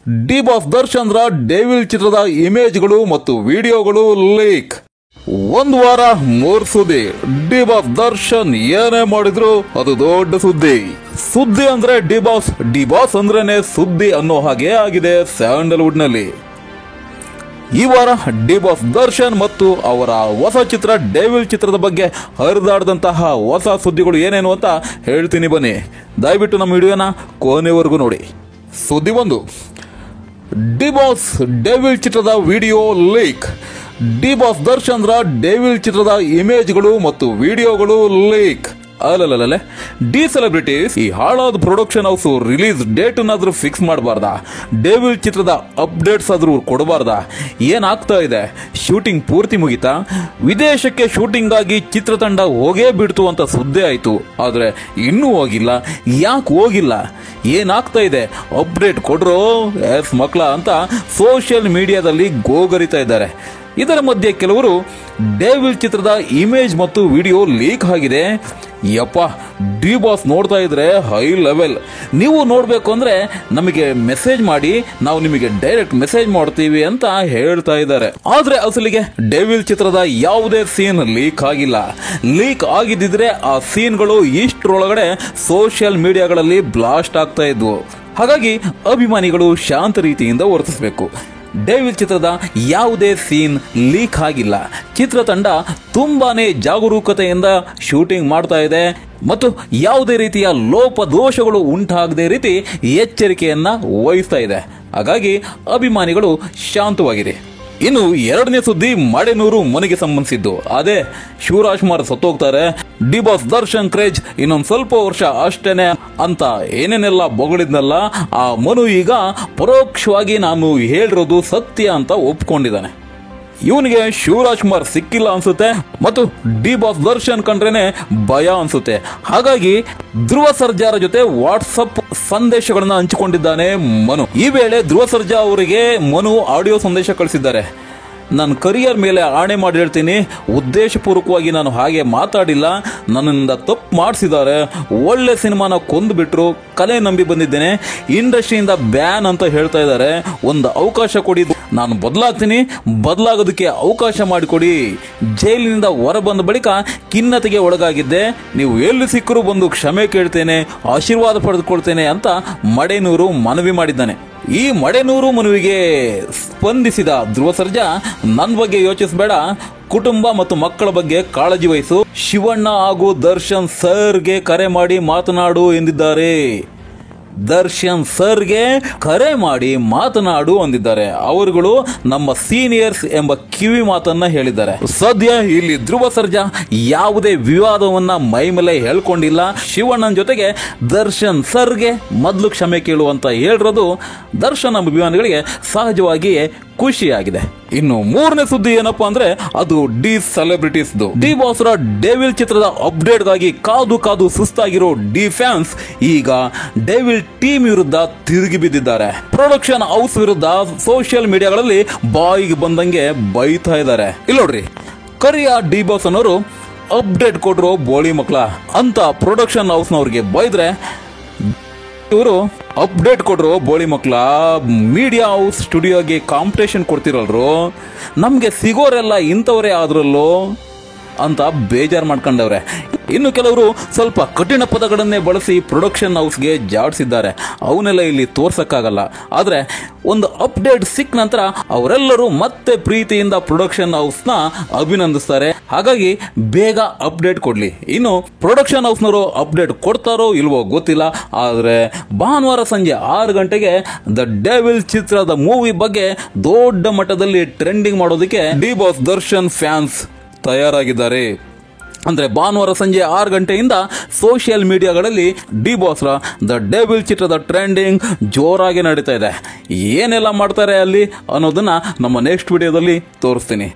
D boss Darshan ರ devil ಚಿತ್ರದ ಇಮೇಜ್ಗಳು ಮತ್ತು ವಿಡಿಯೋಗಳು ಲೀಕ್. ಒಂದು ವಾರ 3 ಸುದ್ದಿ. ಡಿ ಬಾಸ್ ದರ್ಶನ್ ಏನೇ ಮಾಡಿದ್ರು ಅದು ದೊಡ್ಡ ಸುದ್ದಿ ಅಂದ್ರೆ ಡಿ ಬಾಸ್ ಅಂದ್ರೇನೆ ಸುದ್ದಿ ಅನ್ನೋ ಹಾಗೆ ಆಗಿದೆ ಸ್ಯಾಂಡಲ್ವುಡ್ ನಲ್ಲಿ. ಈ ವಾರ ಡಿ ಬಾಸ್ ದರ್ಶನ್ ಮತ್ತು ಅವರ ಹೊಸ ಚಿತ್ರ ಡೆವಿಲ್ ಚಿತ್ರದ ಬಗ್ಗೆ ಹರಿದಾಡದಂತಹ ಹೊಸ ಸುದ್ದಿಗಳು ಏನೇನು ಅಂತ ಹೇಳ್ತೀನಿ ಬನ್ನಿ. ದಯವಿಟ್ಟು ನಮ್ಮ ವಿಡಿಯೋನ ಕೊನೆವರೆಗೂ ನೋಡಿ. ಸುದ್ದಿ 1, ಡಿ ಬಾಸ್ ಡೆವಿಲ್ ಚಿತ್ರದ video leak. D boss Darshan ರ ಡೆವಿಲ್ ಚಿತ್ರದ ಇಮೇಜ್ಗಳು ಮತ್ತು ವಿಡಿಯೋಗಳು ಲೀಕ್. ಅಲ್ಲಲ್ಲೇ ಡಿ ಸೆಲೆಬ್ರಿಟೀಸ್ ಈ ಹಾಳಾದ ಪ್ರೊಡಕ್ಷನ್ ಹೌಸ್ ರಿಲೀಸ್ ಡೇಟ್ ಅನ್ನಾದ್ರೂ ಫಿಕ್ಸ್ ಮಾಡಬಾರ್ದಾ? ಡೆವಿಲ್ ಚಿತ್ರದ ಅಪ್ಡೇಟ್ಸ್ ಆದ್ರೂ ಕೊಡಬಾರ್ದಾ? ಏನಾಗ್ತಾ ಇದೆ? ಶೂಟಿಂಗ್ ಪೂರ್ತಿ ಮುಗಿತಾ? ವಿದೇಶಕ್ಕೆ ಶೂಟಿಂಗ್ ಆಗಿ ಚಿತ್ರತಂಡ ಹೋಗೇ ಬಿಡ್ತು ಅಂತ ಸುದ್ದಿ ಆಯ್ತು. ಆದ್ರೆ ಇನ್ನೂ ಹೋಗಿಲ್ಲ. ಯಾಕೆ ಹೋಗಿಲ್ಲ? ಏನಾಗ್ತಾ ಇದೆ? ಅಪ್ಡೇಟ್ ಕೊಡ್ರೋ ಎಸ್ ಮಕ್ಳ ಅಂತ ಸೋಷಿಯಲ್ ಮೀಡಿಯಾದಲ್ಲಿ ಗೋಗರಿತಾ ಇದ್ದಾರೆ. ಇದರ ಮಧ್ಯೆ ಕೆಲವರು ಡೆವಿಲ್ ಚಿತ್ರದ ಇಮೇಜ್ ಮತ್ತು ವಿಡಿಯೋ ಲೀಕ್ ಆಗಿದೆ. ಯಪ್ಪ, ಡಿ ಬಾಸ್ ನೋಡ್ತಾ ಇದ್ರೆ ಹೈ ಲೆವೆಲ್. ನೀವು ನೋಡ್ಬೇಕು ಅಂದ್ರೆ ನಮಗೆ ಮೆಸೇಜ್ ಮಾಡಿ, ನಾವು ನಿಮಗೆ ಡೈರೆಕ್ಟ್ ಮೆಸೇಜ್ ಮಾಡ್ತೀವಿ ಅಂತ ಹೇಳ್ತಾ ಇದ್ದಾರೆ. ಆದ್ರೆ ಅಸಲಿಗೆ ಡೆವಿಲ್ ಚಿತ್ರದ ಯಾವುದೇ ಸೀನ್ ಲೀಕ್ ಆಗಿಲ್ಲ. ಲೀಕ್ ಆಗಿದ್ದಿದ್ರೆ ಆ ಸೀನ್ಗಳು ಇಷ್ಟರೊಳಗಡೆ ಸೋಷಿಯಲ್ ಮೀಡಿಯಾಗಳಲ್ಲಿ ಬ್ಲಾಸ್ಟ್ ಆಗ್ತಾ ಇದ್ವು. ಹಾಗಾಗಿ ಅಭಿಮಾನಿಗಳು ಶಾಂತ ರೀತಿಯಿಂದ ವರ್ತಿಸಬೇಕು. ಡೆವಿಲ್ ಚಿತ್ರದ ಯಾವುದೇ ಸೀನ್ ಲೀಕ್ ಆಗಿಲ್ಲ. ಚಿತ್ರತಂಡ ತುಂಬಾನೇ ಜಾಗರೂಕತೆಯಿಂದ ಶೂಟಿಂಗ್ ಮಾಡ್ತಾ ಇದೆ ಮತ್ತು ಯಾವುದೇ ರೀತಿಯ ಲೋಪದೋಷಗಳು ಉಂಟಾಗದೇ ರೀತಿ ಎಚ್ಚರಿಕೆಯನ್ನ ವಹಿಸ್ತಾ ಇದೆ. ಹಾಗಾಗಿ ಅಭಿಮಾನಿಗಳು ಶಾಂತವಾಗಿರಿ. ಇನ್ನು 2ನೇ ಸುದ್ದಿ ಮಡೆನೂರು ಮನೆಗೆ ಸಂಬಂಧಿಸಿದ್ದು. ಅದೇ ಶಿವರಾಜ್ಕುಮಾರ್ ಸತ್ತೋಗ್ತಾರೆ, ಡಿ ಬಾಸ್ ದರ್ಶನ್ ಕ್ರೇಜ್ ಇನ್ನೊಂದು ಸ್ವಲ್ಪ ವರ್ಷ ಅಷ್ಟೇನೆ ಅಂತ ಏನೇನೆಲ್ಲ ಬೊಗಳಿದ್ನಲ್ಲ, ಆ ಮನು ಈಗ ಪರೋಕ್ಷವಾಗಿ ನಾನು ಹೇಳಿರೋದು ಸತ್ಯ ಅಂತ ಒಪ್ಕೊಂಡಿದ್ದಾನೆ. ಇವನಿಗೆ ಶಿವರಾಜ್ಕುಮಾರ್ ಸಿಕ್ಕಿಲ್ಲ ಅನ್ಸುತ್ತೆ ಮತ್ತು ಡಿ ಬಾಸ್ ದರ್ಶನ್ ಕಂಡ್ರೇನೆ ಭಯ ಅನ್ಸುತ್ತೆ. ಹಾಗಾಗಿ ಧ್ರುವ ಸರ್ಜಾರ ಜೊತೆ ವಾಟ್ಸಪ್ ಸಂದೇಶಗಳನ್ನ ಹಂಚಿಕೊಂಡಿದ್ದಾನೆ ಮನು. ಈ ವೇಳೆ ಧ್ರುವ ಸರ್ಜಾ ಅವರಿಗೆ ಮನು ಆಡಿಯೋ ಸಂದೇಶ ಕಳಿಸಿದ್ದಾರೆ. ನನ್ನ ಕರಿಯರ್ ಮೇಲೆ ಆಣೆ ಮಾಡಿ ಹೇಳ್ತೀನಿ, ಉದ್ದೇಶಪೂರ್ವಕವಾಗಿ ನಾನು ಹಾಗೆ ಮಾತಾಡಿಲ್ಲ. ನನ್ನಿಂದ ತಪ್ಪು ಮಾಡಿಸಿದ್ದಾರೆ. ಒಳ್ಳೆ ಸಿನಿಮಾನ ಕೊಂದುಬಿಟ್ರು. ಕಲೆ ನಂಬಿ ಬಂದಿದ್ದೇನೆ. ಇಂಡಸ್ಟ್ರಿಯಿಂದ ಬ್ಯಾನ್ ಅಂತ ಹೇಳ್ತಾ ಇದ್ದಾರೆ. ಒಂದು ಅವಕಾಶ ಕೊಡಿ, ನಾನು ಬದಲಾಗ್ತೀನಿ. ಬದಲಾಗೋದಕ್ಕೆ ಅವಕಾಶ ಮಾಡಿಕೊಡಿ. ಜೈಲಿನಿಂದ ಹೊರ ಬಂದ ಬಳಿಕ ಖಿನ್ನತೆಗೆ ಒಳಗಾಗಿದ್ದೆ. ನೀವು ಎಲ್ಲಿ ಸಿಕ್ಕರೂ ಬಂದು ಕ್ಷಮೆ ಕೇಳ್ತೇನೆ, ಆಶೀರ್ವಾದ ಪಡೆದುಕೊಳ್ತೇನೆ ಅಂತ ಮಡೆನೂರು ಮನವಿ ಮಾಡಿದ್ದಾನೆ. ಈ ಮಡೆನೂರು ಮನವಿಗೆ ಸ್ಪಂದಿಸಿದ ಧ್ರುವ ಸರ್ಜಾ, ನನ್ನ ಬಗ್ಗೆ ಯೋಚಿಸಬೇಡ, ಕುಟುಂಬ ಮತ್ತು ಮಕ್ಕಳ ಬಗ್ಗೆ ಕಾಳಜಿ ವಹಿಸು. ಶಿವಣ್ಣ ಹಾಗೂ ದರ್ಶನ್ ಸರ್ಗೆ ಕರೆ ಮಾಡಿ ಮಾತನಾಡು ಎಂದಿದ್ದಾರೆ. ದರ್ಶನ್ ಸರ್ಗೆ ಕರೆ ಮಾಡಿ ಮಾತನಾಡು ಅಂದಿದ್ದಾರೆ. ಅವರುಗಳು ನಮ್ಮ ಸೀನಿಯರ್ಸ್ ಎಂಬ ಕಿವಿ ಮಾತನ್ನ ಹೇಳಿದ್ದಾರೆ. ಸದ್ಯ ಇಲ್ಲಿ ಧ್ರುವ ಸರ್ಜಾ ಯಾವುದೇ ವಿವಾದವನ್ನ ಮೈಮೇಲೆ ಹೇಳ್ಕೊಂಡಿಲ್ಲ. ಶಿವಣ್ಣನ ಜೊತೆಗೆ ದರ್ಶನ್ ಸರ್ಗೆ ಮೊದಲು ಕ್ಷಮೆ ಕೇಳುವಂತ ಹೇಳಿರೋದು ದರ್ಶನ್ ಅಭಿಮಾನಿಗಳಿಗೆ ಸಹಜವಾಗಿಯೇ ಖುಷಿಯಾಗಿದೆ. ಇನ್ನು 3ನೇ ಸುದ್ದಿ ಏನಪ್ಪಾ ಅಂದ್ರೆ ಅದು ಡಿ ಸೆಲೆಬ್ರಿಟೀಸ್. ಡಿ ಬಾಸ್ ರ ಡೆವಿಲ್ ಚಿತ್ರದ ಅಪ್ಡೇಟ್ ಗಾಗಿ ಕಾದು ಸುಸ್ತಾಗಿರೋ ಡಿ ಫ್ಯಾನ್ಸ್ ಈಗ ಡೆವಿಲ್ ಟೀಮ್ ವಿರುದ್ಧ ತಿರುಗಿ ಬಿದ್ದಿದ್ದಾರೆ. ಪ್ರೊಡಕ್ಷನ್ ಹೌಸ್ ವಿರುದ್ಧ ಸೋಷಿಯಲ್ ಮೀಡಿಯಾಗಳಲ್ಲಿ ಬಾಯಿಗೆ ಬಂದಂಗೆ ಬೈತಾ ಇದ್ದಾರೆ. ಇಲ್ಲಿ ನೋಡ್ರಿ, ಕರಿಯ ಡಿ ಬಾಸ್ ಅನ್ನೋರು ಅಪ್ಡೇಟ್ ಕೊಟ್ರು ಬೋಳಿ ಮಕ್ಳ ಅಂತ ಪ್ರೊಡಕ್ಷನ್ ಹೌಸ್ ನವ್ರಿಗೆ ಬೈದ್ರೆ, ಇವರು ಅಪ್ಡೇಟ್ ಕೊಡ್ರು ಬೋಳಿ ಮಕ್ಳ, ಮೀಡಿಯಾ ಹೌಸ್ ಸ್ಟುಡಿಯೋಗೆ ಕಾಂಪಿಟೇಷನ್ ಕೊಡ್ತಿರಲ್ರು, ನಮ್ಗೆ ಸಿಗೋರೆಲ್ಲ ಇಂಥವರೇ ಆದ್ರಲ್ಲೋ ಅಂತ ಬೇಜಾರು ಮಾಡ್ಕೊಂಡವ್ರೆ. ಇನ್ನು ಕೆಲವರು ಸ್ವಲ್ಪ ಕಠಿಣ ಪದಗಳನ್ನೇ ಬಳಸಿ ಪ್ರೊಡಕ್ಷನ್ ಹೌಸ್ಗೆ ಜಾಡಿಸಿದ್ದಾರೆ. ಅವನ್ನೆಲ್ಲ ಇಲ್ಲಿ ತೋರ್ಸಕ್ಕಾಗಲ್ಲ. ಆದ್ರೆ ಒಂದು ಅಪ್ಡೇಟ್ ಸಿಕ್ಕ ನಂತರ ಅವರೆಲ್ಲರೂ ಮತ್ತೆ ಪ್ರೀತಿಯಿಂದ ಪ್ರೊಡಕ್ಷನ್ ಹೌಸ್ನ ಅಭಿನಂದಿಸ್ತಾರೆ. ಹಾಗಾಗಿ ಬೇಗ ಅಪ್ಡೇಟ್ ಕೊಡ್ಲಿ. ಇನ್ನು ಪ್ರೊಡಕ್ಷನ್ ಹೌಸ್ನವರು ಅಪ್ಡೇಟ್ ಕೊಡ್ತಾರೋ ಇಲ್ವೋ ಗೊತ್ತಿಲ್ಲ. ಆದ್ರೆ ಭಾನುವಾರ ಸಂಜೆ 6 ಗಂಟೆಗೆ ದ ಡೆವಿಲ್ ಚಿತ್ರದ ಮೂವಿ ಬಗ್ಗೆ ದೊಡ್ಡ ಮಟ್ಟದಲ್ಲಿ ಟ್ರೆಂಡಿಂಗ್ ಮಾಡೋದಕ್ಕೆ ಡಿ ಬಾಸ್ ದರ್ಶನ್ ಫ್ಯಾನ್ಸ್ ತಯಾರಾಗಿದ್ದಾರೆ. ಅಂದ್ರೆ ಭಾನುವಾರ ಸಂಜೆ 6 ಗಂಟೆಯಿಂದ ಸೋಷಿಯಲ್ ಮೀಡಿಯಾಗಳಲ್ಲಿ ಡಿ ಬಾಸ್ ರ ದ ಡೆವಿಲ್ ಚಿತ್ರದ ಟ್ರೆಂಡಿಂಗ್ ಜೋರಾಗಿ ನಡೀತಾ ಇದೆ. ಏನೆಲ್ಲ ಮಾಡ್ತಾರೆ ಅಲ್ಲಿ ಅನ್ನೋದನ್ನ ನಮ್ಮ ನೆಕ್ಸ್ಟ್ ವಿಡಿಯೋದಲ್ಲಿ ತೋರಿಸ್ತೀನಿ.